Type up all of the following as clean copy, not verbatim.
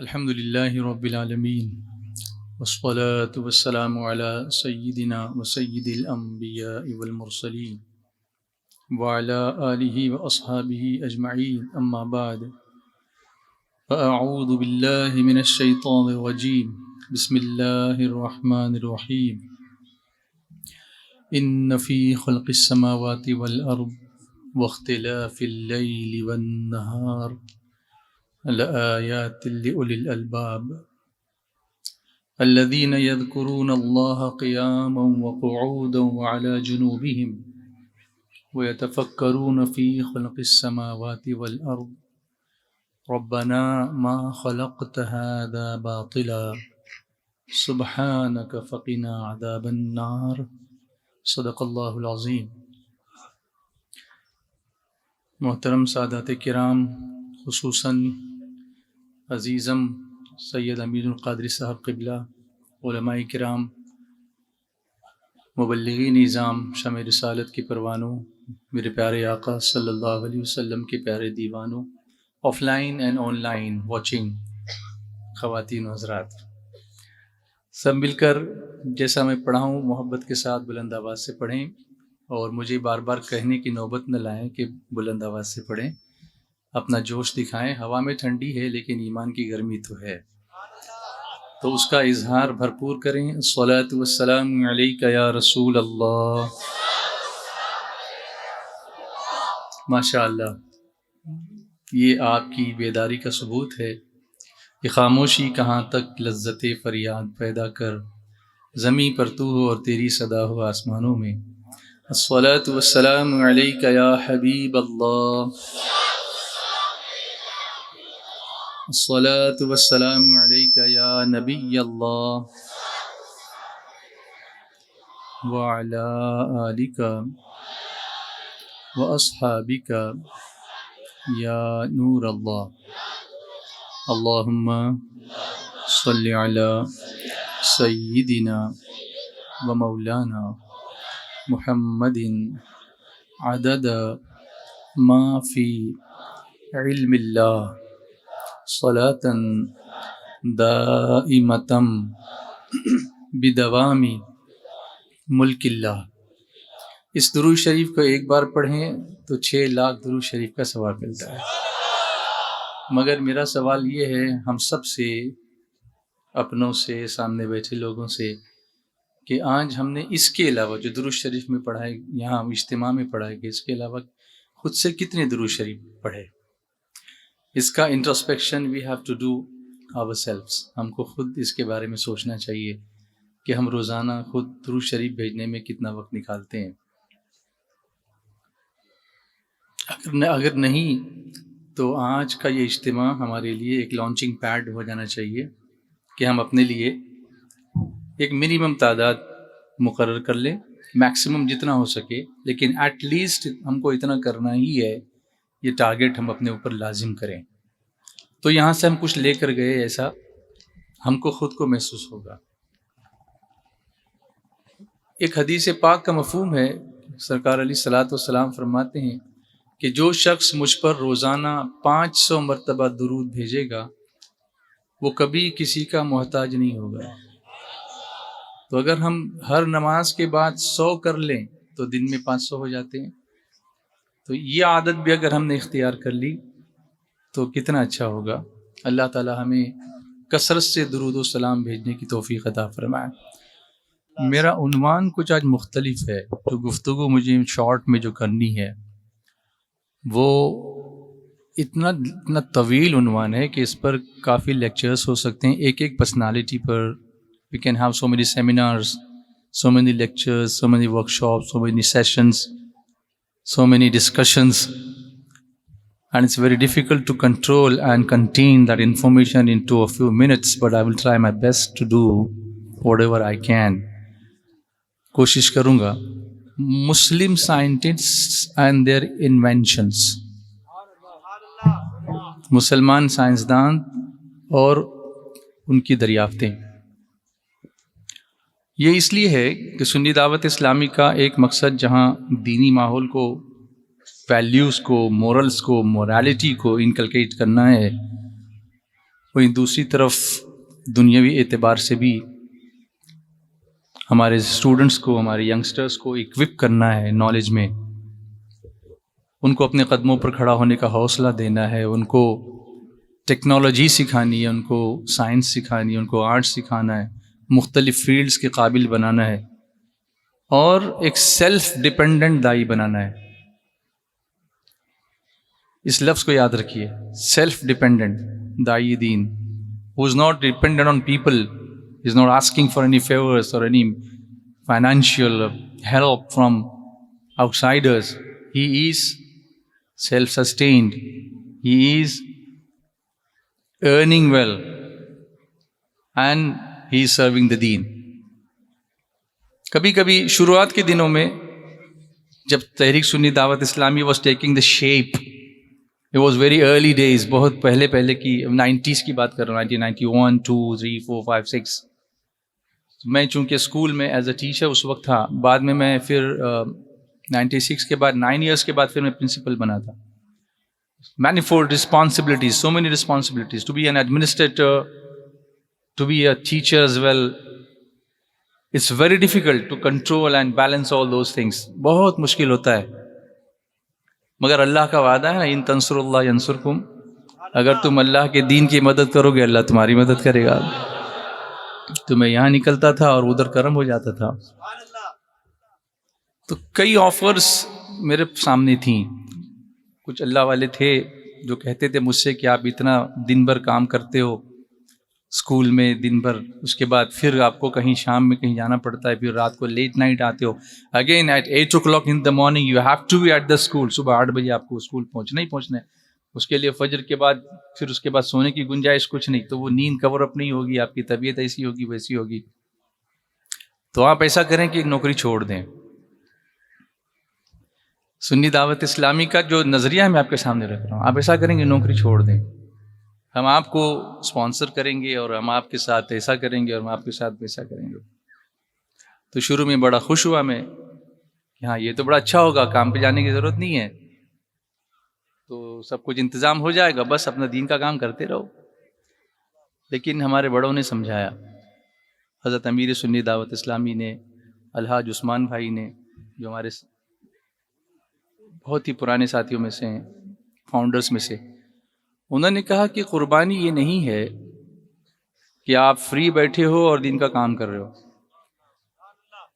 الحمد لله رب العالمين والصلاة والسلام على سيدنا وسيد الأنبياء والمرسلين وعلى آله وأصحابه أجمعين أما بعد فأعوذ بالله من الشيطان الرجيم بسم الله الرحمن الرحيم إن في خلق السماوات والأرض واختلاف الليل والنهار لآيات لأولي الألباب الذين يذكرون الله قياما وقعودا وعلى جنوبهم ويتفكرون في خلق السماوات والأرض ربنا ما خلقت هذا باطلا سبحانك فقنا عذاب النار صدق الله العظيم. محترم سادات کرام، خصوصاً عزیزم سید امین القادری صاحب قبلہ، علماء کرام، مبلغی نظام، شمع رسالت کے پروانوں، میرے پیارے آقا صلی اللہ علیہ وسلم کے پیارے دیوانوں، offline and online watching خواتین و حضرات، سب مل کر جیسا میں پڑھا ہوں محبت کے ساتھ بلند آواز سے پڑھیں، اور مجھے بار بار کہنے کی نوبت نہ لائیں کہ بلند آواز سے پڑھیں، اپنا جوش دکھائیں. ہوا میں ٹھنڈی ہے لیکن ایمان کی گرمی تو ہے، تو اس کا اظہار بھرپور کریں. الصلاۃ والسلام علیک یا رسول اللہ. ماشاء اللہ، یہ آپ کی بیداری کا ثبوت ہے کہ خاموشی کہاں تک لذت فریاد پیدا کر، زمیں پر تو ہو اور تیری صدا ہو آسمانوں میں. الصلاۃ والسلام علیک یا حبیب اللہ. الصلاۃ والسلام علیک یا نبی اللہ وعلی آلک واصحابک یا نور اللہ. اللہم صلی علی سیدنا و مولانا محمد عدد ما فی علم اللہ صلاة دائمة بدوام ملک اللہ. اس درود شریف کو ایک بار پڑھیں تو 6 لاکھ درود شریف کا ثواب ملتا ہے. مگر میرا سوال یہ ہے ہم سب سے، اپنوں سے، سامنے بیٹھے لوگوں سے، کہ آج ہم نے اس کے علاوہ جو درود شریف میں پڑھا ہے، یہاں اجتماع میں پڑھا ہے، کہ اس کے علاوہ خود سے کتنے درود شریف پڑھے؟ اس کا introspection we have to do ourselves. ہم کو خود اس کے بارے میں سوچنا چاہیے کہ ہم روزانہ خود درود شریف بھیجنے میں کتنا وقت نکالتے ہیں. اگر نہیں تو آج کا یہ اجتماع ہمارے لیے ایک لانچنگ پیڈ ہو جانا چاہیے کہ ہم اپنے لیے ایک منیمم تعداد مقرر کر لیں، میکسیمم جتنا ہو سکے، لیکن ایٹ لیسٹ ہم کو اتنا کرنا ہی ہے. یہ ٹارگیٹ ہم اپنے اوپر لازم کریں، تو یہاں سے ہم کچھ لے کر گئے ایسا ہم کو خود کو محسوس ہوگا. ایک حدیث پاک کا مفہوم ہے، سرکار علیہ الصلاۃ والسلام فرماتے ہیں کہ جو شخص مجھ پر روزانہ 500 مرتبہ درود بھیجے گا وہ کبھی کسی کا محتاج نہیں ہوگا. تو اگر ہم ہر نماز کے بعد 100 کر لیں تو دن میں 500 ہو جاتے ہیں. تو یہ عادت بھی اگر ہم نے اختیار کر لی تو کتنا اچھا ہوگا. اللہ تعالی ہمیں کثرت سے درود و سلام بھیجنے کی توفیق عطا فرمائے. میرا عنوان کچھ آج مختلف ہے. جو گفتگو مجھے شارٹ میں جو کرنی ہے وہ اتنا طویل عنوان ہے کہ اس پر کافی لیکچرز ہو سکتے ہیں. ایک personality per we can have so many seminars, so many lectures, so many workshops, so many sessions, so many discussions, and it's very difficult to control and contain that information into a few minutes, but I will try my best to do whatever I can. کوشش کروں گا. مسلم scientists and their inventions, مسلمان سائنسدان اور ان کی دریافتیں. یہ اس لیے ہے کہ سنی دعوت اسلامی کا ایک مقصد جہاں دینی ماحول کو، ویلیوز کو، مورلز کو، مورالیٹی کو انکلکیٹ کرنا ہے، وہیں دوسری طرف دنیاوی اعتبار سے بھی ہمارے اسٹوڈنٹس کو، ہمارے ینگسٹرس کو اکوپ کرنا ہے نالج میں، ان کو اپنے قدموں پر کھڑا ہونے کا حوصلہ دینا ہے، ان کو ٹیکنالوجی سکھانی ہے، ان کو سائنس سکھانی ہے، ان کو آرٹ سکھانا ہے، مختلف فیلڈز کے قابل بنانا ہے، اور ایک سیلف ڈیپینڈنٹ دائی بنانا ہے۔ اس لفظ کو یاد رکھیے، سیلف ڈیپینڈنٹ دائی دین، who is not dependent on people, is not asking for any favors or any financial help from outsiders. He is self-sustained. He is earning well and he is serving the deen. کبھی کبھی شروعات کے دنوں میں جب تحریک سنی دعوت اسلامی was taking the shape, it was very early days، بہت پہلے کی 90s کی بات کر رہا ہوں، 1991 2 3 4 5 6۔ میں چونکہ اسکول میں ایز اے ٹیچر اس وقت تھا، بعد میں پھر 96 کے بعد 9 ایئرس کے بعد پھر میں پرنسپل بنا تھا۔ manifold responsibilities, so many responsibilities, to be an administrator, to be a teacher as well. It's very difficult to control and balance all those things. بہت مشکل ہوتا ہے، مگر اللہ کا وعدہ ہے، ان تنصر اللہ ینصرکم، اگر تم اللہ کے دین کی مدد کرو گے اللہ تمہاری مدد کرے گا۔ تو میں یہاں نکلتا تھا اور ادھر کرم ہو جاتا تھا۔ تو کئی آفرز میرے سامنے تھیں، کچھ اللہ والے تھے جو کہتے تھے مجھ سے کہ آپ اتنا دن بھر کام کرتے ہو اسکول میں، دن بھر، اس کے بعد پھر آپ کو کہیں شام میں کہیں جانا پڑتا ہے، پھر رات کو لیٹ نائٹ آتے ہو، again at 8 o'clock in the morning you have to be at the school، صبح 8 بجے آپ کو اسکول پہنچنا ہی پہنچنا ہے، اس کے لیے فجر کے بعد پھر اس کے بعد سونے کی گنجائش کچھ نہیں، تو وہ نیند کور اپ نہیں ہوگی، آپ کی طبیعت ایسی ہوگی ویسی ہوگی۔ تو آپ ایسا کریں کہ ایک نوکری چھوڑ دیں۔ سنی دعوت اسلامی کا جو نظریہ ہے میں آپ کے سامنے رکھ رہا ہوں، آپ ایسا کریں گے نوکری چھوڑ دیں، ہم آپ کو اسپانسر کریں گے اور ہم آپ کے ساتھ ایسا کریں گے اور ہم آپ کے ساتھ ویسا کریں گے۔ تو شروع میں بڑا خوش ہوا میں کہ ہاں یہ تو بڑا اچھا ہوگا، کام پہ جانے کی ضرورت نہیں ہے، تو سب کچھ انتظام ہو جائے گا، بس اپنا دین کا کام کرتے رہو۔ لیکن ہمارے بڑوں نے سمجھایا، حضرت امیر سنی دعوت اسلامی نے، الحاج عثمان بھائی نے، جو ہمارے بہت ہی پرانے ساتھیوں میں سے ہیں، فاؤنڈرز میں سے، انہوں نے کہا کہ قربانی یہ نہیں ہے کہ آپ فری بیٹھے ہو اور دین کا کام کر رہے ہو،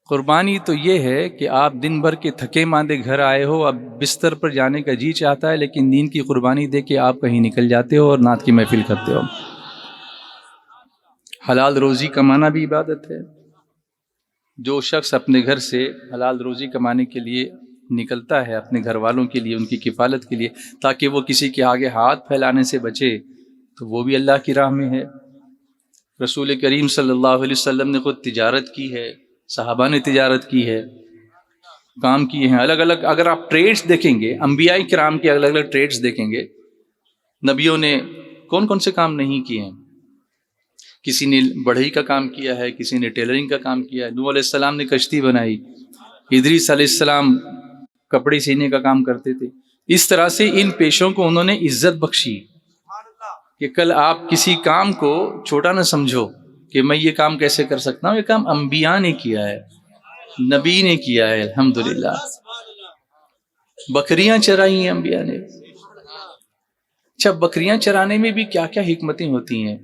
قربانی تو یہ ہے کہ آپ دن بھر کے تھکے ماندے گھر آئے ہو، اب بستر پر جانے کا جی چاہتا ہے، لیکن دین کی قربانی دے کے آپ کہیں نکل جاتے ہو اور نعت کی محفل کرتے ہو۔ حلال روزی کمانا بھی عبادت ہے۔ جو شخص اپنے گھر سے حلال روزی کمانے کے لیے نکلتا ہے، اپنے گھر والوں کے لیے، ان کی کفالت کے لیے، تاکہ وہ کسی کے آگے ہاتھ پھیلانے سے بچے، تو وہ بھی اللہ کی راہ میں ہے۔ رسول کریم صلی اللہ علیہ وسلم نے خود تجارت کی ہے، صحابہ نے تجارت کی ہے، کام کیے ہیں الگ الگ۔ اگر آپ ٹریڈز دیکھیں گے، انبیاء کرام کے الگ الگ ٹریڈز دیکھیں گے، نبیوں نے کون کون سے کام نہیں کیے ہیں۔ کسی نے بڑھئی کا کام کیا ہے، کسی نے ٹیلرنگ کا کام کیا ہے، نوح علیہ السلام نے کشتی بنائی، ادریس علیہ السلام کپڑے سینے کا کام کرتے تھے۔ اس طرح سے ان پیشوں کو انہوں نے عزت بخشی کہ کل آپ کسی کام کو چھوٹا نہ سمجھو کہ میں یہ کام کیسے کر سکتا ہوں، یہ کام انبیاء نے کیا ہے، نبی نے کیا ہے، الحمدللہ۔ بکریاں چرائی ہیں انبیاء نے۔ اچھا، بکریاں چرانے میں بھی کیا کیا حکمتیں ہوتی ہیں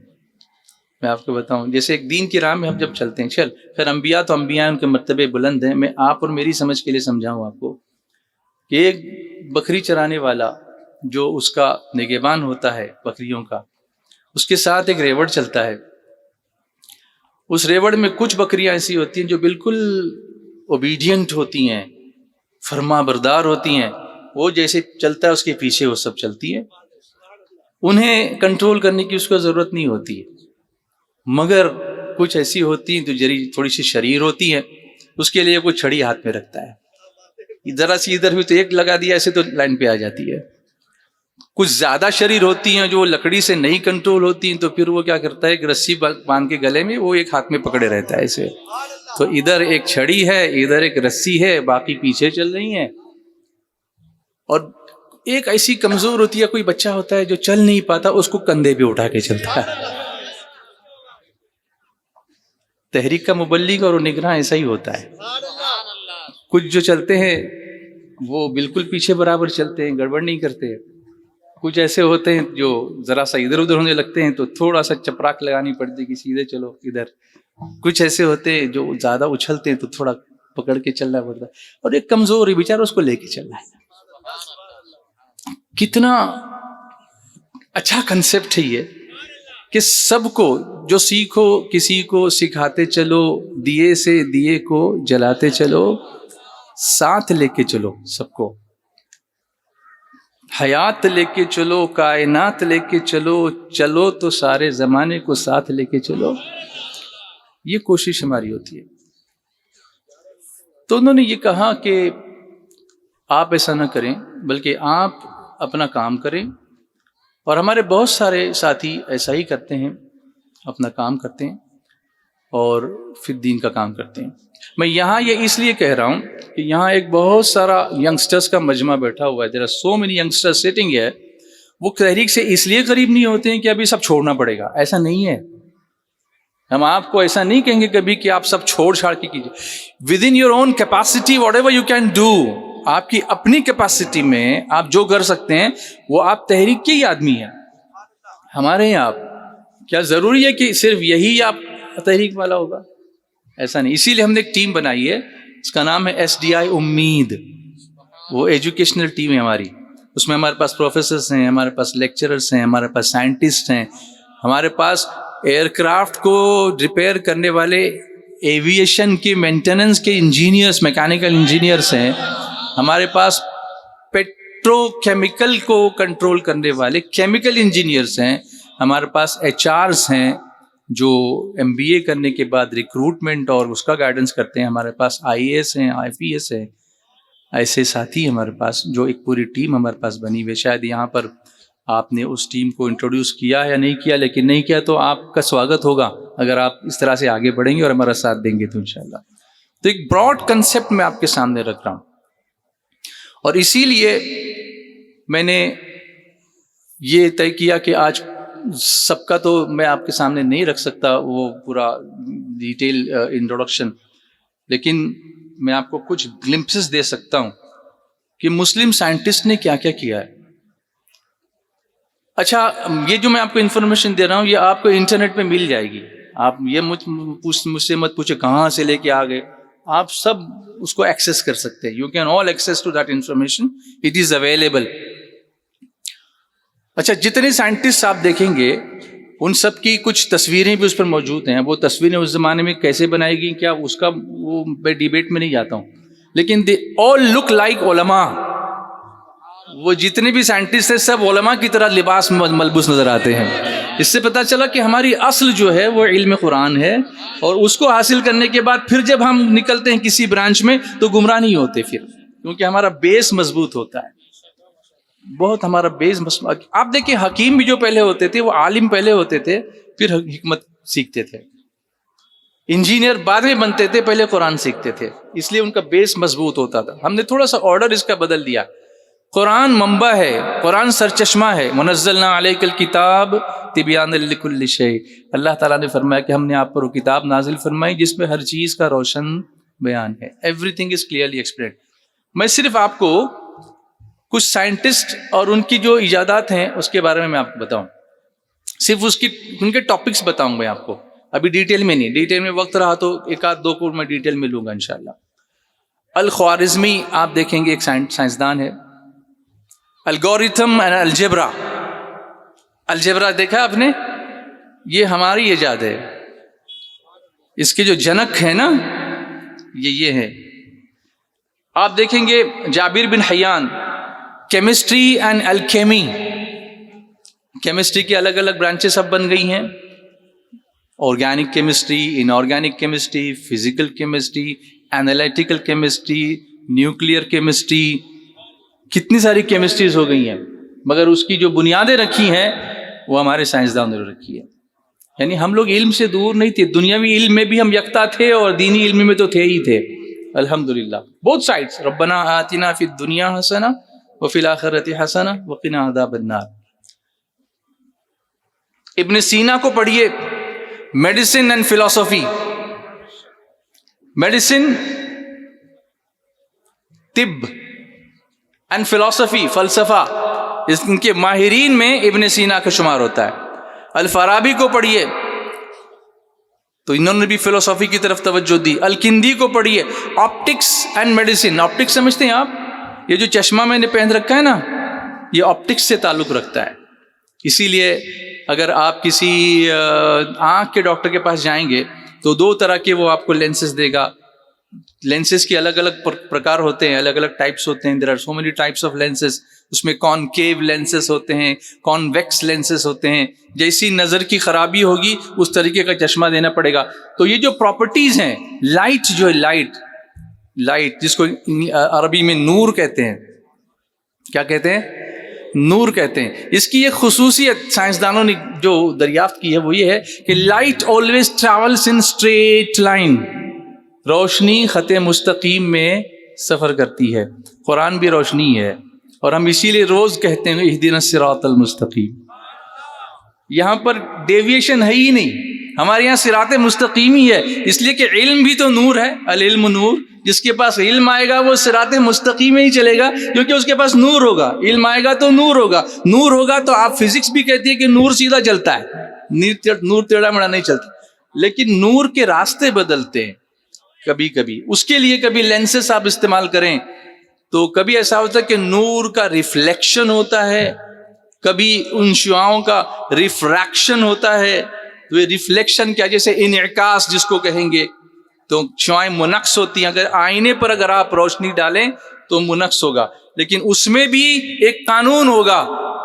میں آپ کو بتاؤں۔ جیسے ایک دین کی راہ میں ہم جب چلتے ہیں، خیر انبیاء تو انبیاء، ان کے مرتبے بلند ہیں، میں آپ اور میری سمجھ کے لیے سمجھاؤں آپ کو کہ ایک بکری چرانے والا جو اس کا نگہبان ہوتا ہے بکریوں کا، اس کے ساتھ ایک ریوڑ چلتا ہے۔ اس ریوڑ میں کچھ بکریاں ایسی ہوتی ہیں جو بالکل اوبیڈینٹ ہوتی ہیں، فرما بردار ہوتی ہیں، وہ جیسے چلتا ہے اس کے پیچھے وہ سب چلتی ہیں، انہیں کنٹرول کرنے کی اس کو ضرورت نہیں ہوتی ہے۔ مگر کچھ ایسی ہوتی ہیں جو تھوڑی سی شریر ہوتی ہیں، اس کے لیے کوئی چھڑی ہاتھ میں رکھتا ہے، ذرا سی ادھر ہوئی تو ایک لگا دیا ایسے تو لائن پہ آ جاتی ہے۔ کچھ زیادہ شریر ہوتی ہیں جو لکڑی سے نہیں کنٹرول ہوتی ہیں، تو پھر وہ کیا کرتا ہے، ایک رسی باندھ کے گلے میں وہ ایک ہاتھ میں پکڑے رہتا ہے ایسے، تو ادھر ایک چھڑی ہے، ادھر ایک رسی ہے، باقی پیچھے چل رہی ہیں۔ اور ایک ایسی کمزور ہوتی ہے، کوئی بچہ ہوتا ہے جو چل نہیں پاتا، اس کو کندھے پہ اٹھا کے چلتا ہے. تحریک کا مبلغ اور نگراں ایسا ہی ہوتا ہے. کچھ جو چلتے ہیں وہ بالکل پیچھے برابر چلتے ہیں، گڑبڑ نہیں کرتے. کچھ ایسے ہوتے ہیں جو ذرا سا ادھر ادھر ہونے لگتے ہیں تو تھوڑا سا چپراک لگانی پڑتی کہ سیدھے چلو ادھر. کچھ ایسے ہوتے ہیں جو زیادہ اچھلتے ہیں تو تھوڑا پکڑ کے چلنا پڑتا ہے. اور ایک کمزور ہے بیچارہ، اس کو لے کے چلنا ہے. کتنا اچھا کنسپٹ ہے یہ کہ سب کو جو سیکھو کسی کو سکھاتے چلو، دیے سے دیے کو جلاتے چلو، ساتھ لے کے چلو سب کو. حیات لے کے چلو، کائنات لے کے چلو، چلو تو سارے زمانے کو ساتھ لے کے چلو. یہ کوشش ہماری ہوتی ہے. تو انہوں نے یہ کہا کہ آپ ایسا نہ کریں، بلکہ آپ اپنا کام کریں. اور ہمارے بہت سارے ساتھی ایسا ہی کرتے ہیں، اپنا کام کرتے ہیں اور پھر دین کا کام کرتے ہیں. میں یہاں یہ اس لیے کہہ رہا ہوں کہ یہاں ایک بہت سارا ینگسٹرز کا مجمع بیٹھا ہوا ہے. There are so many youngsters sitting ہے. وہ تحریک سے اس لیے قریب نہیں ہوتے ہیں کہ ابھی سب چھوڑنا پڑے گا. ایسا نہیں ہے. ہم آپ کو ایسا نہیں کہیں گے کبھی کہ آپ سب چھوڑ چھاڑ کے کیجیے. With in your own capacity what ever you can do, آپ کی اپنی کیپیسٹی میں آپ جو کر سکتے ہیں وہ آپ تحریک کے ہی آدمی ہیں. ہمارے ہیں آپ. کیا ضروری ہے کہ صرف یہی آپ تحریک والا ہوگا؟ ایسا نہیں. اسی لیے ہم نے ایک ٹیم بنائی ہے، اس کا نام ہے SDI امید. وہ ایجوکیشنل ٹیم ہے ہماری. اس میں ہمارے پاس پروفیسرس ہیں، ہمارے پاس لیکچررس ہیں، ہمارے پاس سائنٹسٹ ہیں، ہمارے پاس ایئر کرافٹ کو ریپیئر کرنے والے ایویشن کی مینٹیننس کے انجینئرس، میکینیکل انجینئرس ہیں، ہمارے پاس پیٹرو کیمیکل کو کنٹرول کرنے والے کیمیکل انجینئرس ہیں، ہمارے پاس HRs ہیں جو MBA کرنے کے بعد ریکروٹمنٹ اور اس کا گائیڈنس کرتے ہیں، ہمارے پاس IAS ہیں، IPS ہیں. ایسے ساتھی ہمارے پاس جو ایک پوری ٹیم ہمارے پاس بنی ہوئی. شاید یہاں پر آپ نے اس ٹیم کو انٹروڈیوس کیا یا نہیں کیا، لیکن نہیں کیا تو آپ کا سواگت ہوگا اگر آپ اس طرح سے آگے بڑھیں گے اور ہمارا ساتھ دیں گے تو انشاءاللہ. تو ایک براڈ کنسپٹ میں آپ کے سامنے رکھ رہا ہوں، اور اسی لیے میں نے یہ طے کیا کہ آج سب کا تو میں آپ کے سامنے نہیں رکھ سکتا وہ پورا ڈیٹیل انٹروڈکشن، لیکن میں آپ کو کچھ گلمپسز دے سکتا ہوں کہ مسلم سائنٹسٹ نے کیا کیا کیا ہے. اچھا، یہ جو میں آپ کو انفارمیشن دے رہا ہوں یہ آپ کو انٹرنیٹ پہ مل جائے گی. آپ یہ مجھ سے مت پوچھے کہاں سے لے کے آ گئے، آپ سب اس کو ایکسیس کر سکتے ہیں. You can all access to that information, it is available. اچھا، جتنے سائنٹسٹ آپ دیکھیں گے ان سب کی کچھ تصویریں بھی اس پر موجود ہیں. وہ تصویریں اس زمانے میں کیسے بنائی گئی کیا اس کا وہ میں ڈیبیٹ میں نہیں جاتا ہوں، لیکن دے آل لک لائک علماء. وہ جتنے بھی سائنٹسٹ ہیں سب علماء کی طرح لباس ملبوس نظر آتے ہیں. اس سے پتہ چلا کہ ہماری اصل جو ہے وہ علم قرآن ہے، اور اس کو حاصل کرنے کے بعد پھر جب ہم نکلتے ہیں کسی برانچ میں تو گمراہ نہیں ہوتے پھر، کیونکہ ہمارا بیس مضبوط ہوتا ہے. بہت ہمارا بیس مضبوط. آپ دیکھیں حکیم بھی جو پہلے ہوتے تھے وہ عالم پہلے ہوتے تھے پھر حکمت سیکھتے تھے. انجینئر بعد میں بنتے تھے، پہلے قرآن سیکھتے تھے، اس لیے ان کا بیس مضبوط ہوتا تھا. ہم نے تھوڑا سا آرڈر اس کا بدل دیا. قرآن منبع ہے، قرآن سرچشمہ ہے. منزلنا علیک الکتاب تبیانا لکل شیء. اللہ تعالیٰ نے فرمایا کہ ہم نے آپ پر وہ کتاب نازل فرمائی جس میں ہر چیز کا روشن بیان ہے. Every thing is clearly explained. میں صرف آپ کو کچھ سائنٹسٹ اور ان کی جو ایجادات ہیں اس کے بارے میں آپ کو بتاؤں، صرف ان کے ٹاپکس بتاؤں میں آپ کو، ابھی ڈیٹیل میں نہیں. ڈیٹیل میں وقت رہا تو ایک آدھ دو کو میں ڈیٹیل میں لوں گا انشاءاللہ. الخوارزمی آپ دیکھیں گے ایک سائنسدان ہے. Algorithm and algebra. الجبرا دیکھا آپ نے؟ یہ ہماری ایجاد ہے. اس کے جو جنک ہے نا یہ ہے. آپ دیکھیں گے Jabir ibn Hayyan, chemistry and alchemy. Chemistry کی الگ الگ برانچز اب بن گئی ہیں، organic chemistry, inorganic chemistry, physical chemistry, analytical chemistry, nuclear chemistry, کتنی ساری کیمسٹریز ہو گئی ہیں، مگر اس کی جو بنیادیں رکھی ہیں وہ ہمارے سائنسدانوں نے رکھی ہے. یعنی ہم لوگ علم سے دور نہیں تھے. دنیاوی علم میں بھی ہم یکتا تھے اور دینی علم میں تو تھے ہی تھے الحمدللہ. Both sides. ربنا آتنا فی الدنیا حسنہ وفی الآخرۃ حسنہ وقنا عذاب النار. ابن سینا کو پڑھیے، میڈیسن اینڈ فلاسفی، میڈیسن، طب اینڈ فلاسفی، فلسفہ، ان کے ماہرین میں ابن سینا کا شمار ہوتا ہے. الفارابی کو پڑھیے تو انہوں نے بھی فلسفی کی طرف توجہ دی. الکندی کو پڑھیے، آپٹکس اینڈ میڈیسن. آپٹکس سمجھتے ہیں آپ؟ یہ جو چشمہ میں نے پہن رکھا ہے نا، یہ آپٹکس سے تعلق رکھتا ہے. اسی لیے اگر آپ کسی آنکھ کے ڈاکٹر کے پاس جائیں گے تو دو طرح کے وہ آپ کو لینسز دے گا. لینسز کے الگ الگ پرکار ہوتے ہیں، الگ الگ ٹائپس ہوتے ہیں. There are so many types of lenses. اس میں کانکیو لینسز ہوتے ہیں، کانویکس لینسز ہوتے ہیں. جیسی نظر کی خرابی ہوگی اس طریقے کا چشمہ دینا پڑے گا. تو یہ جو پراپرٹیز ہیں، لائٹ جو ہے، لائٹ جس کو عربی میں نور کہتے ہیں، کیا کہتے ہیں؟ نور کہتے ہیں. اس کی ایک خصوصیت سائنسدانوں نے جو دریافت کی ہے وہ یہ ہے کہ light always travels in straight line. روشنی خط مستقیم میں سفر کرتی ہے. قرآن بھی روشنی ہے، اور ہم اسی لیے روز کہتے ہیں اہدنا الصراط المستقیم. یہاں پر ڈیویشن ہے ہی نہیں، ہمارے یہاں صراط مستقیم ہی ہے. اس لیے کہ علم بھی تو نور ہے، العلم نور. جس کے پاس علم آئے گا وہ صراط مستقیم میں ہی چلے گا، کیونکہ اس کے پاس نور ہوگا. علم آئے گا تو نور ہوگا، نور ہوگا تو آپ فزکس بھی کہتی ہے کہ نور سیدھا چلتا ہے، نور ٹیڑھا مڑا نہیں چلتا. لیکن نور کے راستے بدلتے ہیں کبھی کبھی. اس کے لیے کبھی لینسز آپ استعمال کریں تو کبھی ایسا ہوتا ہے کہ نور کا ریفلیکشن ہوتا ہے، کبھی ان شعاؤں کا ریفریکشن ہوتا ہے. تو یہ ریفلیکشن کیا، جیسے انعکاس جس کو کہیں گے، تو شعائیں منعکس ہوتی ہیں. اگر آئینے پر اگر آپ روشنی ڈالیں تو منعکس ہوگا. لیکن اس میں بھی ایک قانون ہوگا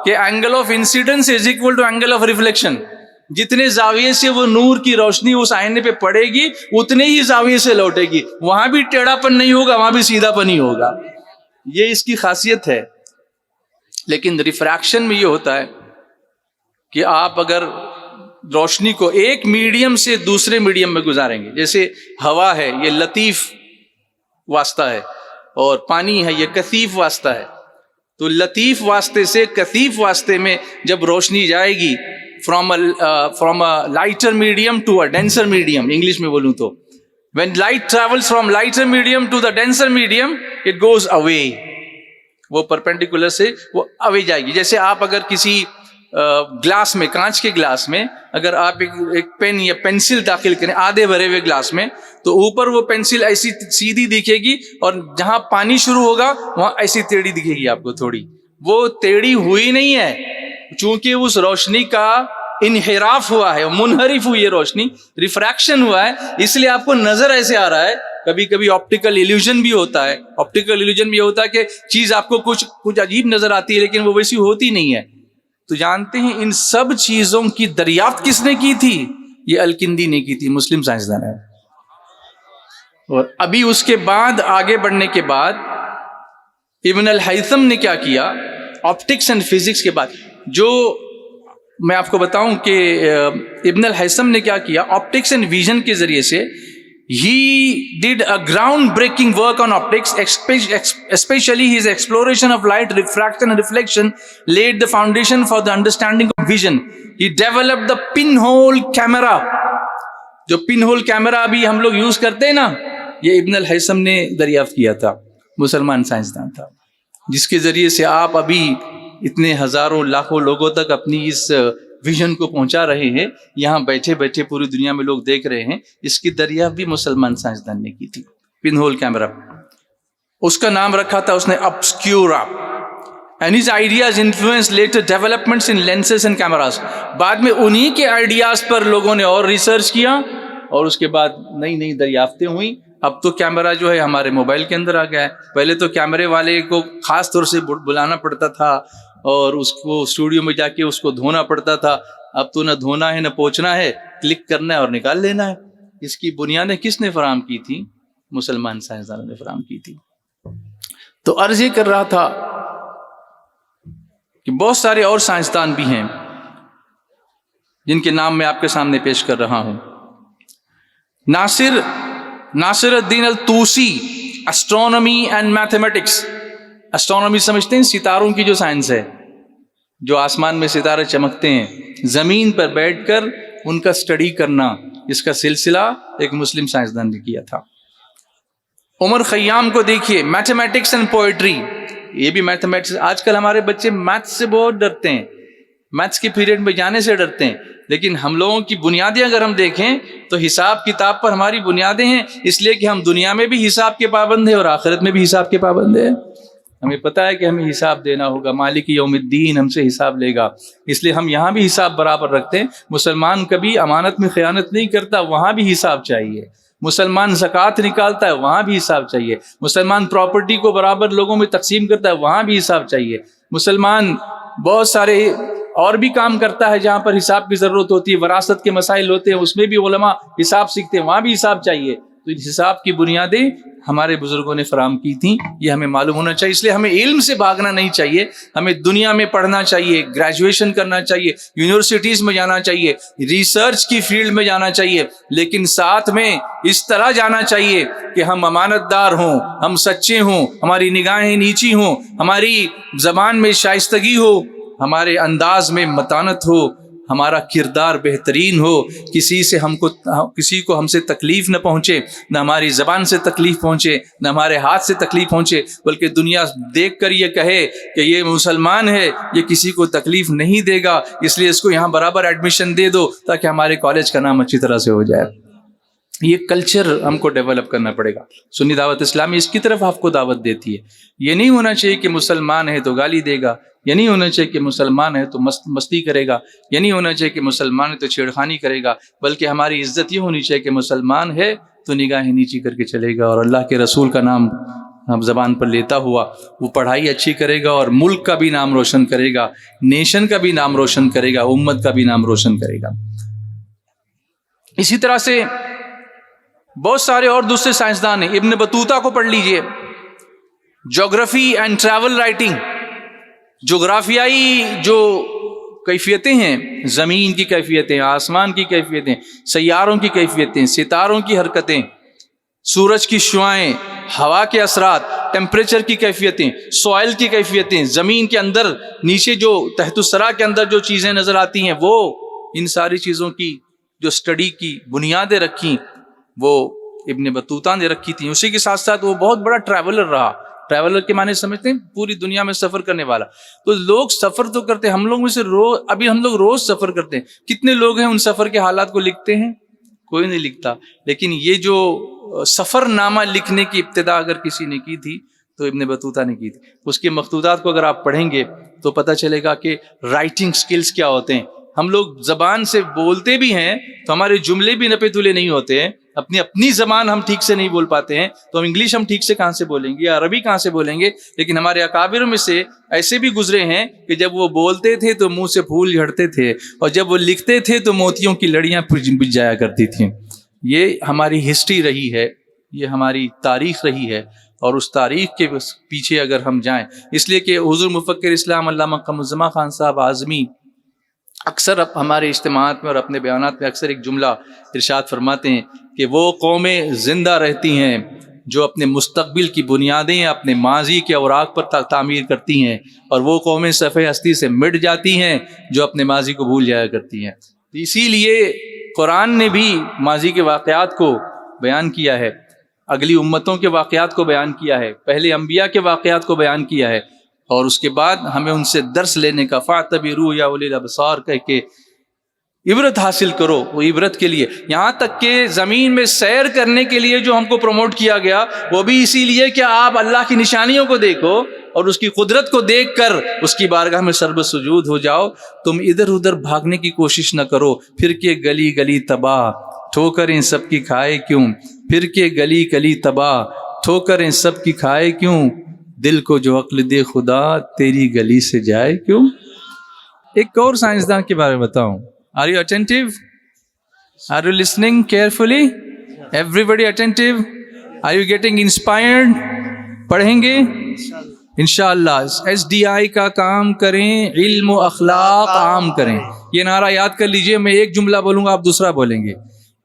کہ angle of incidence is equal to angle of reflection. جتنے زاویے سے وہ نور کی روشنی اس آئینے پہ پڑے گی اتنے ہی زاویے سے لوٹے گی. وہاں بھی ٹیڑھا پن نہیں ہوگا، وہاں بھی سیدھا پن ہی ہوگا. یہ اس کی خاصیت ہے. لیکن ریفریکشن میں یہ ہوتا ہے کہ آپ اگر روشنی کو ایک میڈیم سے دوسرے میڈیم میں گزاریں گے، جیسے ہوا ہے یہ لطیف واسطہ ہے، اور پانی ہے یہ کثیف واسطہ ہے. تو لطیف واسطے سے کثیف واسطے میں جب روشنی جائے گی from a lighter medium to a denser medium، English میں بولوں تو when light travels from lighter medium to the denser medium it goes away. وہ پرپینڈیکولر سے وہ اوے جائے گی. جیسے آپ اگر کسی گلاس میں، کانچ کے گلاس میں اگر آپ ایک پین یا پینسل داخل کریں آدھے بھرے ہوئے گلاس میں، تو اوپر وہ پینسل ایسی سیدھی دکھے گی، اور جہاں پانی شروع ہوگا وہاں ایسی ٹیڑھی دکھے گی آپ کو تھوڑی. وہ ٹیڑھی ہوئی نہیں ہے، چونکہ اس روشنی کا انحراف ہوا ہے، منحرف ہوئی ہے روشنی، ریفریکشن ہوا ہے، اس لیے آپ کو نظر ایسے آ رہا ہے. کبھی کبھی آپٹیکل ایلیوژن بھی ہوتا ہے. آپٹیکل ایلیوژن بھی ہوتا ہے کہ چیز آپ کو کچھ عجیب نظر آتی ہے لیکن وہ ویسی ہوتی نہیں ہے. تو جانتے ہیں ان سب چیزوں کی دریافت کس نے کی تھی؟ یہ الکندی نے کی تھی، مسلم سائنسدان ہے. اور ابھی اس کے بعد آگے بڑھنے کے بعد ابن الہیثم نے کیا کیا؟ آپٹکس اینڈ فزکس کے بعد جو میں آپ کو بتاؤں کہ ابن الہیثم نے کیا کیا آپٹکس اینڈ ویژن کے ذریعے سے. He did a groundbreaking work on optics, especially his exploration of light, refraction and reflection laid the foundation for the understanding of vision. He developed the pinhole camera. جو pinhole camera ابھی ہم لوگ use کرتے ہیں نا، یہ ابن al Haytham نے دریافت کیا تھا، مسلمان سائنسدان تھا، جس کے ذریعے سے آپ ابھی اتنے ہزاروں لاکھوں لوگوں تک اپنی اس ویژن کو پہنچا رہے ہیں. یہاں بیٹھے بیٹھے پوری دنیا میں لوگ دیکھ رہے ہیں. اس کی دریافت بھی مسلمان سائنسدان نے کی تھی، پن ہول کیمرہ. اس کا نام رکھا تھا اس نے obscura. And his ideas influenced later developments in lenses and cameras. بعد میں انہی کے آئیڈیاز پر لوگوں نے اور ریسرچ کیا، اور اس کے بعد نئی نئی دریافتیں ہوئیں. اب تو کیمرہ جو ہے ہمارے موبائل کے اندر آ گیا ہے. پہلے تو کیمرے والے کو خاص طور سے بلانا پڑتا تھا اور اس کو اسٹوڈیو میں جا کے اس کو دھونا پڑتا تھا. اب تو نہ دھونا ہے نہ پوچھنا ہے، کلک کرنا ہے اور نکال لینا ہے. اس کی بنیادیں کس نے فراہم کی تھی؟ مسلمان سائنسدانوں نے فراہم کی تھی. تو عرض یہ کر رہا تھا کہ بہت سارے اور سائنسدان بھی ہیں جن کے نام میں آپ کے سامنے پیش کر رہا ہوں. ناصر الدین الطوسی، اسٹرونومی اینڈ میتھمیٹکس. اسٹرونومی سمجھتے ہیں؟ ستاروں کی جو سائنس ہے، جو آسمان میں ستارے چمکتے ہیں، زمین پر بیٹھ کر ان کا اسٹڈی کرنا، اس کا سلسلہ ایک مسلم سائنسدان نے کیا تھا۔ عمر خیام کو دیکھیے، میتھمیٹکس اینڈ پوئٹری، یہ بھی میتھمیٹکس۔ آج کل ہمارے بچے میتھس سے بہت ڈرتے ہیں، میتھس کے پیریڈ میں جانے سے ڈرتے ہیں، لیکن ہم لوگوں کی بنیادیں اگر ہم دیکھیں تو حساب کتاب پر ہماری بنیادیں ہیں، اس لیے کہ ہم دنیا میں بھی حساب کے پابند ہیں اور آخرت میں بھی حساب کے پابند ہیں۔ ہمیں پتہ ہے کہ ہمیں حساب دینا ہوگا، مالک یوم الدین ہم سے حساب لے گا، اس لیے ہم یہاں بھی حساب برابر رکھتے ہیں۔ مسلمان کبھی امانت میں خیانت نہیں کرتا، وہاں بھی حساب چاہیے۔ مسلمان زکوٰۃ نکالتا ہے، وہاں بھی حساب چاہیے۔ مسلمان پراپرٹی کو برابر لوگوں میں تقسیم کرتا ہے، وہاں بھی حساب چاہیے۔ مسلمان بہت سارے اور بھی کام کرتا ہے جہاں پر حساب کی ضرورت ہوتی ہے، وراثت کے مسائل ہوتے ہیں، اس میں بھی علماء حساب سیکھتے ہیں، وہاں بھی حساب چاہیے۔ تو اس حساب کی بنیادیں ہمارے بزرگوں نے فراہم کی تھیں، یہ ہمیں معلوم ہونا چاہیے۔ اس لیے ہمیں علم سے بھاگنا نہیں چاہیے، ہمیں دنیا میں پڑھنا چاہیے، گریجویشن کرنا چاہیے، یونیورسٹیز میں جانا چاہیے، ریسرچ کی فیلڈ میں جانا چاہیے، لیکن ساتھ میں اس طرح جانا چاہیے کہ ہم امانت دار ہوں، ہم سچے ہوں، ہماری نگاہیں نیچی ہوں، ہماری زبان میں شائستگی ہو، ہمارے انداز میں متانت ہو، ہمارا کردار بہترین ہو، کسی کو ہم سے تکلیف نہ پہنچے، نہ ہماری زبان سے تکلیف پہنچے، نہ ہمارے ہاتھ سے تکلیف پہنچے، بلکہ دنیا دیکھ کر یہ کہے کہ یہ مسلمان ہے، یہ کسی کو تکلیف نہیں دے گا، اس لیے اس کو یہاں برابر ایڈمیشن دے دو تاکہ ہمارے کالج کا نام اچھی طرح سے ہو جائے۔ یہ کلچر ہم کو ڈیولپ کرنا پڑے گا۔ سنی دعوت اسلامی اس کی طرف آپ کو دعوت دیتی ہے۔ یہ نہیں ہونا چاہیے کہ مسلمان ہے تو گالی دے گا، یہ نہیں ہونا چاہیے کہ مسلمان ہے تو مستی کرے گا، یہ نہیں ہونا چاہیے کہ مسلمان ہے تو چھیڑخانی کرے گا، بلکہ ہماری عزت یہ ہونی چاہیے کہ مسلمان ہے تو نگاہیں نیچی کر کے چلے گا، اور اللہ کے رسول کا نام ہم زبان پر لیتا ہوا وہ پڑھائی اچھی کرے گا، اور ملک کا بھی نام روشن کرے گا، نیشن کا بھی نام روشن کرے گا، امت کا بھی نام روشن کرے گا۔ اسی طرح سے بہت سارے اور دوسرے سائنسدان ہیں۔ ابن بطوطہ کو پڑھ لیجئے، جغرافی اینڈ ٹریول رائٹنگ، جغرافیائی جو کیفیتیں ہیں، زمین کی کیفیتیں، آسمان کی کیفیتیں، سیاروں کی کیفیتیں، ستاروں کی حرکتیں، سورج کی شعاعیں، ہوا کے اثرات، ٹیمپریچر کی کیفیتیں، سوائل کی کیفیتیں، زمین کے اندر نیچے جو تحت الثرى کے اندر جو چیزیں نظر آتی ہیں، وہ ان ساری چیزوں کی جو اسٹڈی کی بنیادیں رکھیں وہ ابن بطوطہ نے رکھی تھیں۔ اسی کے ساتھ ساتھ وہ بہت بڑا ٹریولر رہا۔ ٹریولر کے معنی سمجھتے ہیں؟ پوری دنیا میں سفر کرنے والا۔ تو لوگ سفر تو کرتے ہیں، ہم لوگ میں سے ابھی ہم لوگ روز سفر کرتے ہیں، کتنے لوگ ہیں ان سفر کے حالات کو لکھتے ہیں؟ کوئی نہیں لکھتا۔ لیکن یہ جو سفر نامہ لکھنے کی ابتدا اگر کسی نے کی تھی تو ابن بطوطہ نے کی تھی۔ اس کے مخطوطات کو اگر آپ پڑھیں گے تو پتہ چلے گا کہ رائٹنگ سکلز کیا ہوتے ہیں۔ ہم لوگ زبان سے بولتے بھی ہیں تو ہمارے جملے بھی نپے تلے نہیں ہوتے ہیں، اپنی زبان ہم ٹھیک سے نہیں بول پاتے ہیں، تو ہم انگلش ہم ٹھیک سے کہاں سے بولیں گے یا عربی کہاں سے بولیں گے؟ لیکن ہمارے اکابر میں سے ایسے بھی گزرے ہیں کہ جب وہ بولتے تھے تو منہ سے پھول جھڑتے تھے، اور جب وہ لکھتے تھے تو موتیوں کی لڑیاں بج جایا کرتی تھیں۔ یہ ہماری ہسٹری رہی ہے، یہ ہماری تاریخ رہی ہے، اور اس تاریخ کے پیچھے اگر ہم جائیں، اس لیے کہ حضور مفکر اسلام علامہ قمر الزمان خان صاحب اعظمی اکثر ہمارے اجتماعات میں اور اپنے بیانات میں اکثر ایک جملہ ارشاد فرماتے ہیں کہ وہ قومیں زندہ رہتی ہیں جو اپنے مستقبل کی بنیادیں اپنے ماضی کے اوراق پر تعمیر کرتی ہیں، اور وہ قومیں صفحہ ہستی سے مٹ جاتی ہیں جو اپنے ماضی کو بھول جایا کرتی ہیں۔ اسی لیے قرآن نے بھی ماضی کے واقعات کو بیان کیا ہے، اگلی امتوں کے واقعات کو بیان کیا ہے، پہلے انبیاء کے واقعات کو بیان کیا ہے، اور اس کے بعد ہمیں ان سے درس لینے کا فاعتبروا یا اولی الابصار کہہ کے عبرت حاصل کرو۔ وہ عبرت کے لیے، یہاں تک کہ زمین میں سیر کرنے کے لیے جو ہم کو پروموٹ کیا گیا وہ بھی اسی لیے کہ آپ اللہ کی نشانیوں کو دیکھو اور اس کی قدرت کو دیکھ کر اس کی بارگاہ میں سر بسجود ہو جاؤ۔ تم ادھر ادھر بھاگنے کی کوشش نہ کرو، پھر کے گلی گلی تباہ ٹھوکر ان سب کی کھائے کیوں، پھر کے گلی گلی تباہ ٹھوکر ان سب کی کھائے کیوں، دل کو جو عقل دے خدا تیری گلی سے جائے کیوں۔ ایک اور سائنسدان کے بارے میں بتاؤں۔ Are you attentive? Are you listening carefully? Everybody attentive? Are you getting inspired? پڑھیں گے انشاءاللہ۔ SDI کا کام کریں، علم و اخلاق عام کریں۔ یہ نعرہ یاد کر لیجئے، میں ایک جملہ بولوں گا آپ دوسرا بولیں گے۔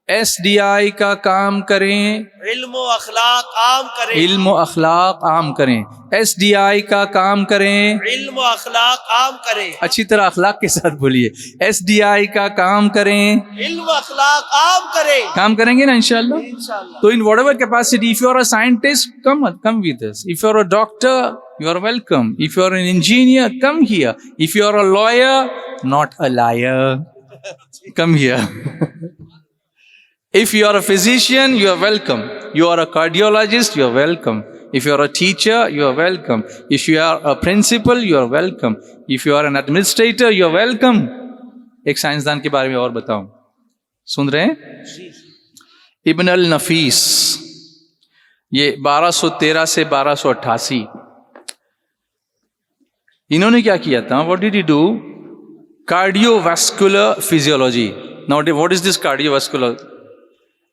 SDI کا کام کریں, علم و اخلاق عام کریں, علم و اخلاق عام کریں. SDI کا کام کریں, علم و اخلاق عام کریں, اچھی طرح اخلاق کے ساتھ بولیے. SDI کا کام کریں, علم و اخلاق عام کریں. کام کریں گے نا انشاءاللہ. انشاءاللہ. So in whatever capacity, if you are a scientist, come with us. If you are a doctor, you are welcome. If you are an engineer, come here. If you are a lawyer, not a liar, come here. If you are a physician, you are welcome. You are a cardiologist, you are welcome. If you are a teacher, you are welcome. If you are a principal, you are welcome. If you are an administrator, you are welcome. ایک سائنسدان کے بارے میں اور بتاؤں, سن رہے ہیں؟ ابن النفیس, یہ 1213 سے 1288. انہوں نے کیا کیا تھا؟ What did he do? Cardiovascular physiology. Now what is this cardiovascular?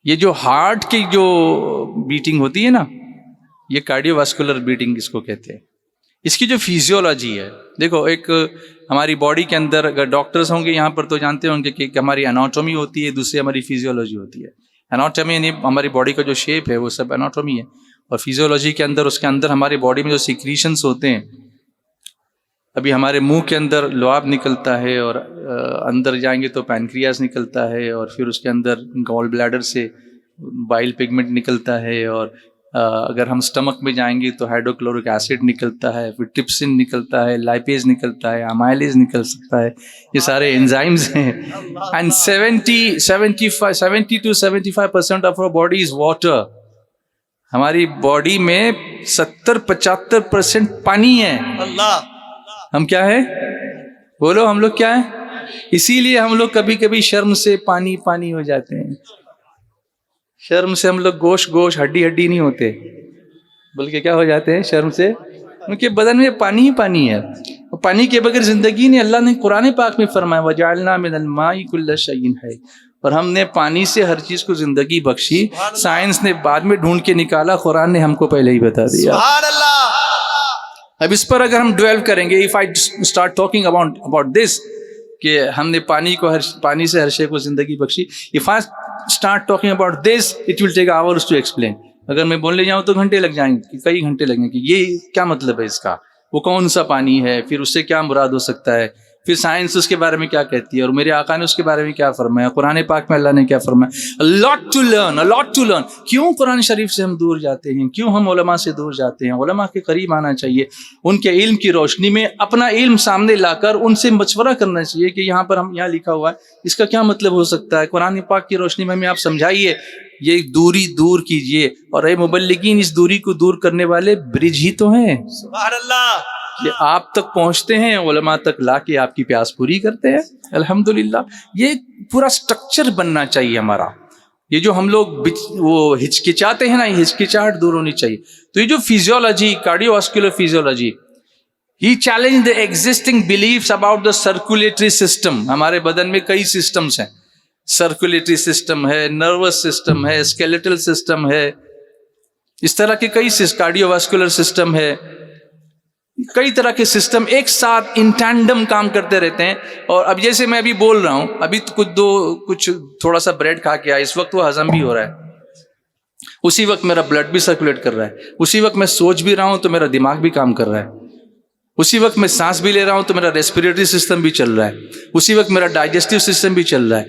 یہ جو ہارٹ کی جو بیٹنگ ہوتی ہے نا, یہ کارڈیو واسکولر بیٹنگ اس کو کہتے ہیں. اس کی جو فیزیولوجی ہے, دیکھو ایک ہماری باڈی کے اندر, اگر ڈاکٹرز ہوں گے یہاں پر تو جانتے ہوں گے کہ ہماری اناٹومی ہوتی ہے, دوسری ہماری فیزیولوجی ہوتی ہے. اناٹومی یعنی ہماری باڈی کا جو شیپ ہے وہ سب اناٹومی ہے, اور فیزیولوجی کے اندر اس کے اندر ہماری باڈی میں جو سیکریشنز ہوتے ہیں. ابھی ہمارے منہ کے اندر لعاب نکلتا ہے, اور اندر جائیں گے تو پینکریاس نکلتا ہے, اور پھر اس کے اندر گال بلیڈر سے بائل پگمنٹ نکلتا ہے, اور اگر ہم سٹمک میں جائیں گے تو ہائیڈروکلورک ایسڈ نکلتا ہے, پھر ٹپسن نکلتا ہے, لائپیز نکلتا ہے, امائلیز نکل سکتا ہے. یہ سارے انزائمز ہیں. And 70 to 75% of our body is water. ہماری باڈی میں 70-75% پانی ہے. اللہ, ہم کیا ہے؟ بولو, ہم لوگ کیا ہیں؟ اسی لیے ہم لوگ کبھی کبھی شرم سے پانی پانی ہو جاتے ہیں. شرم سے ہم لوگ گوشت ہڈی نہیں ہوتے, بلکہ کیا ہو جاتے ہیں شرم سے, کیونکہ بدن میں پانی ہی پانی ہے. پانی کے بغیر زندگی نہیں. اللہ نے قرآن پاک میں فرمایا وَجَعَلْنَا مِنَ الْمَاءِ كُلَّ شَيْءٍ حَيٍّ, اور ہم نے پانی سے ہر چیز کو زندگی بخشی. سائنس نے بعد میں ڈھونڈ کے نکالا, قرآن نے ہم کو پہلے ہی بتا دیا. سبحان اللہ. اب اس پر اگر ہم ڈویل کریں گے, if I start talking about this, کہ ہم نے پانی سے ہر شے کو زندگی بخشی, if I start talking about this, it will take hours to explain. اگر میں بولنے جاؤں تو گھنٹے لگ جائیں گے, کئی گھنٹے لگیں گے. یہ کیا مطلب ہے اس کا, وہ کون سا پانی ہے, پھر اس سے کیا مراد ہو سکتا ہے, پھر سائنس اس کے بارے میں کیا کہتی ہے, اور میرے آقا نے اس کے بارے میں کیا فرمایا, قرآن پاک میں اللہ نے کیا فرمایا. a lot to learn. کیوں قرآن شریف سے ہم دور جاتے ہیں, کیوں ہم علماء سے دور جاتے ہیں؟ علماء کے قریب آنا چاہیے, ان کے علم کی روشنی میں اپنا علم سامنے لا کر ان سے مشورہ کرنا چاہیے کہ یہاں پر ہم یہاں لکھا ہوا ہے, اس کا کیا مطلب ہو سکتا ہے. قرآن پاک کی روشنی میں ہمیں آپ سمجھائیے, یہ دوری دور کیجئے. اور اے مبلغین, اس دوری کو دور کرنے والے برج ہی تو ہیں. سبحان اللہ. یہ آپ تک پہنچتے ہیں, علماء تک لا کے آپ کی پیاس پوری کرتے ہیں. الحمدللہ. یہ پورا سٹرکچر بننا چاہیے ہمارا. یہ جو ہم لوگ وہ ہچکچاتے ہیں نا, یہ ہچکچاہٹ دور ہونی چاہیے. تو یہ جو physiology, cardio vascular physiology, he challenge the existing beliefs about the circulatory system. ہمارے بدن میں کئی سسٹمز ہیں, سرکولیٹری سسٹم ہے, نروس سسٹم ہے, اسکیلیٹل سسٹم ہے, اس طرح کے کئی کارڈیو واسکولر سسٹم ہے, کئی طرح کے سسٹم ایک ساتھ ان ٹینڈم کام کرتے رہتے ہیں. اور اب جیسے میں ابھی بول رہا ہوں, ابھی کچھ تھوڑا سا بریڈ کھا کے آیا, اس وقت وہ ہضم بھی ہو رہا ہے, اسی وقت میرا بلڈ بھی سرکولیٹ کر رہا ہے, اسی وقت میں سوچ بھی رہا ہوں تو میرا دماغ بھی کام کر رہا ہے, اسی وقت میں سانس بھی لے رہا ہوں تو میرا ریسپیریٹری سسٹم بھی چل رہا ہے, اسی وقت میرا ڈائجسٹیو سسٹم بھی چل رہا ہے.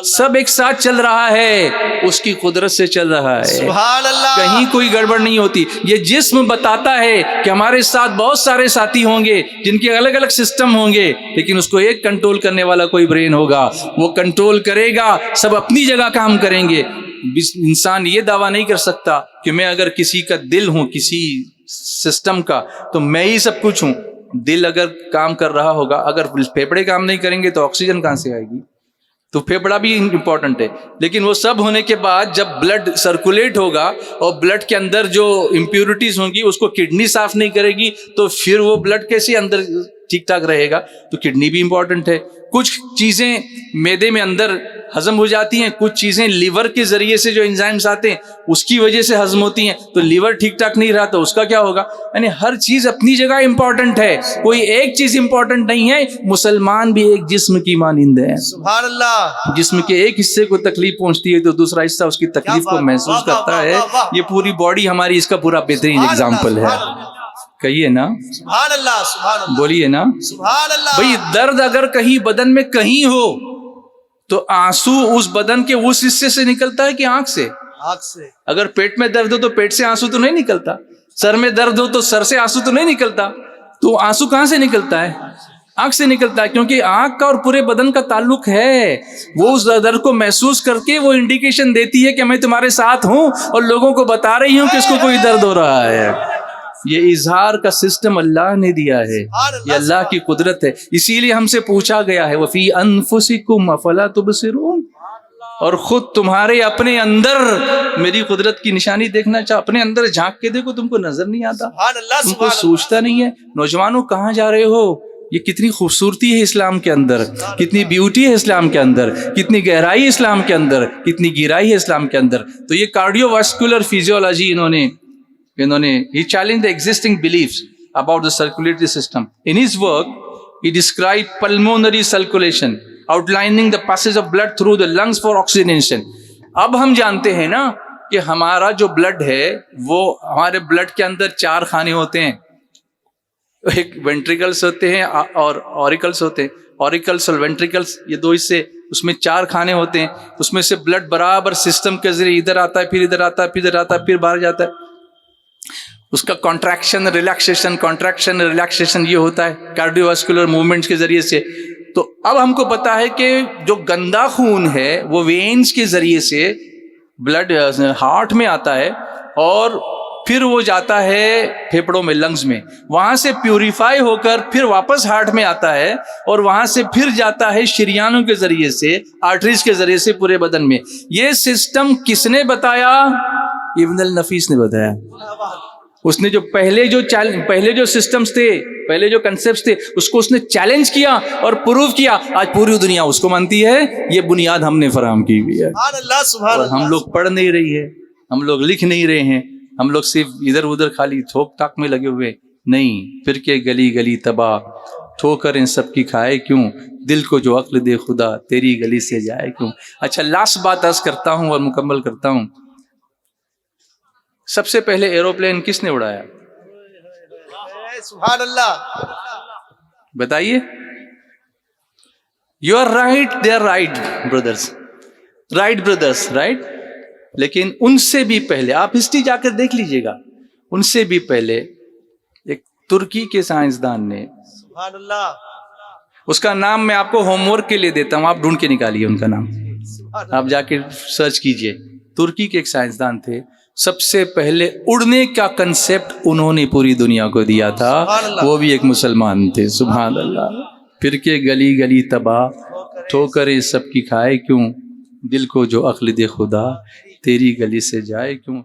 سب ایک ساتھ چل رہا ہے, اس کی قدرت سے چل رہا ہے. سبحان اللہ. کہیں کوئی گڑبڑ نہیں ہوتی. یہ جسم بتاتا ہے کہ ہمارے ساتھ بہت سارے ساتھی ہوں گے جن کے الگ الگ سسٹم ہوں گے, لیکن اس کو ایک کنٹرول کرنے والا کوئی برین ہوگا, وہ کنٹرول کرے گا. سب اپنی جگہ کام کریں گے. انسان یہ دعویٰ نہیں کر سکتا کہ میں اگر کسی کا دل ہوں, کسی سسٹم کا, تو میں ہی سب کچھ ہوں. دل اگر کام کر رہا ہوگا, اگر پھیپڑے کام نہیں کریں گے تو آکسیجن کہاں سے آئے گی؟ تو پھیپڑا بھی امپورٹنٹ ہے. لیکن وہ سب ہونے کے بعد جب بلڈ سرکولیٹ ہوگا اور بلڈ کے اندر جو امپیورٹیز ہوں گی اس کو کڈنی صاف نہیں کرے گی, تو پھر وہ بلڈ کیسے اندر ٹھیک ٹھاک رہے گا؟ تو کڈنی بھی امپورٹنٹ ہے. کچھ چیزیں معدے میں اندر ہضم ہو جاتی ہیں، کچھ چیزیں لیور کے ذریعے سے جو انزائمز آتے ہیں اس کی وجہ سے ہضم ہوتی ہیں، تو لیور ٹھیک ٹھاک نہیں رہا تو اس کا کیا ہوگا؟ یعنی ہر چیز اپنی جگہ امپورٹنٹ ہے، کوئی ایک چیز امپورٹنٹ نہیں ہے۔ مسلمان بھی ایک جسم کی مانند ہے، سبحان اللہ، جسم کے ایک حصے کو تکلیف پہنچتی ہے تو دوسرا حصہ اس کی تکلیف کو محسوس کرتا ہے۔ یہ پوری باڈی ہماری اس کا پورا بہترین ایگزامپل ہے۔ کہیے نا سبحان اللہ، سبحان اللہ، بولیے نا سبحان اللہ۔ بھئی، درد اگر کہیں بدن میں کہیں ہو تو آنسو اس بدن کے اس حصے سے نکلتا ہے کہ آنکھ سے؟ آنکھ سے۔ اگر پیٹ میں درد ہو تو پیٹ سے آنسو تو نہیں نکلتا، سر میں درد ہو تو سر سے آنسو تو نہیں نکلتا، تو آنسو کہاں سے نکلتا ہے؟ آنکھ سے نکلتا ہے، کیونکہ آنکھ کا اور پورے بدن کا تعلق ہے۔ وہ اس درد کو محسوس کر کے وہ انڈیکیشن دیتی ہے کہ میں تمہارے ساتھ ہوں اور لوگوں کو بتا رہی ہوں کہ اس کو کوئی درد ہو رہا ہے۔ یہ اظہار کا سسٹم اللہ نے دیا ہے، یہ اللہ کی قدرت ہے۔ اسی لیے ہم سے پوچھا گیا ہے وَفِي أَنفُسِكُمْ أَفَلَا تُبْصِرُونَ، اور خود تمہارے اپنے اندر میری قدرت کی نشانی دیکھنا چاہو، اپنے اندر جھانک کے دیکھو، تم کو نظر نہیں آتا، سبحان اللہ، تم کو سبحان اللہ۔ سوچتا نہیں ہے۔ نوجوانوں کہاں جا رہے ہو؟ یہ کتنی خوبصورتی ہے اسلام کے اندر، کتنی بیوٹی ہے اسلام کے اندر، کتنی گہرائی اسلام کے اندر، کتنی گہرائی ہے اسلام کے اندر۔ تو یہ کارڈیو واسکولر فیزیولوجی انہوں نے he challenged the existing beliefs about the circulatory system. In his work, he described pulmonary circulation, outlining the passage of blood through the lungs for oxygenation. اب ہم جانتے ہیں نا کہ ہمارا جو بلڈ ہے وہ ہمارے بلڈ کے اندر 4 خانے ہوتے ہیں، ایک وینٹریکلس ہوتے ہیں اور اوریکلس ہوتے ہیں، اوریکلس اور وینٹریکلس یہ 2 حصے، اس میں 4 خانے ہوتے ہیں، اس میں سے بلڈ برابر سسٹم کے ذریعے ادھر آتا ہے، پھر ادھر آتا ہے، پھر ادھر آتا ہے، پھر باہر جاتا ہے۔ اس کا کانٹریکشن ریلیکسیشن یہ ہوتا ہے کارڈیو واسکولر موومنٹس کے ذریعے سے۔ تو اب ہم کو پتا ہے کہ جو گندا خون ہے وہ وینز کے ذریعے سے بلڈ ہارٹ میں آتا ہے اور پھر وہ جاتا ہے پھیپڑوں میں، لنگز میں، وہاں سے پیوریفائی ہو کر پھر واپس ہارٹ میں آتا ہے اور وہاں سے پھر جاتا ہے شریانوں کے ذریعے سے، آرٹریز کے ذریعے سے پورے بدن میں۔ یہ سسٹم کس نے بتایا؟ ابن النفیس نے بتایا۔ اس نے جو پہلے جو سسٹمز تھے، پہلے جو کنسپٹس تھے، اس کو اس نے چیلنج کیا اور پروو کیا۔ آج پوری دنیا اس کو مانتی ہے، یہ بنیاد ہم نے فراہم کی ہوئی ہے۔ سبحان اللہ، سبحان اور اللہ۔ ہم لوگ پڑھ نہیں رہی ہے، ہم لوگ لکھ نہیں رہے ہیں، ہم لوگ صرف ادھر ادھر خالی تھوک تاک میں لگے ہوئے نہیں۔ پھر کے گلی گلی تباہ، ٹھوکر ان سب کی کھائے کیوں، دل کو جو عقل دے خدا تیری گلی سے جائے کیوں۔ اچھا، لاسٹ بات عرض کرتا ہوں اور مکمل کرتا ہوں۔ سب سے پہلے ایروپلین کس نے اڑایا؟ سبحان اللہ، بتائیے۔ You are right, they are right brothers, right, لیکن ان سے بھی پہلے آپ ہسٹری جا کر دیکھ لیجئے گا، ان سے بھی پہلے ایک ترکی کے سائنسدان نے، سبحان اللہ، اس کا نام میں آپ کو ہوم ورک کے لیے دیتا ہوں، آپ ڈھونڈ کے نکالیے ان کا نام، آپ جا کے سرچ کیجئے۔ ترکی کے ایک سائنسدان تھے، سب سے پہلے اڑنے کا کنسپٹ انہوں نے پوری دنیا کو دیا تھا، وہ بھی ایک مسلمان تھے۔ سبحان اللہ۔ پھر کے گلی گلی تباہ، ٹھوکریں سب کی کھائے کیوں، دل کو جو عقل دے خدا تیری گلی سے جائے کیوں۔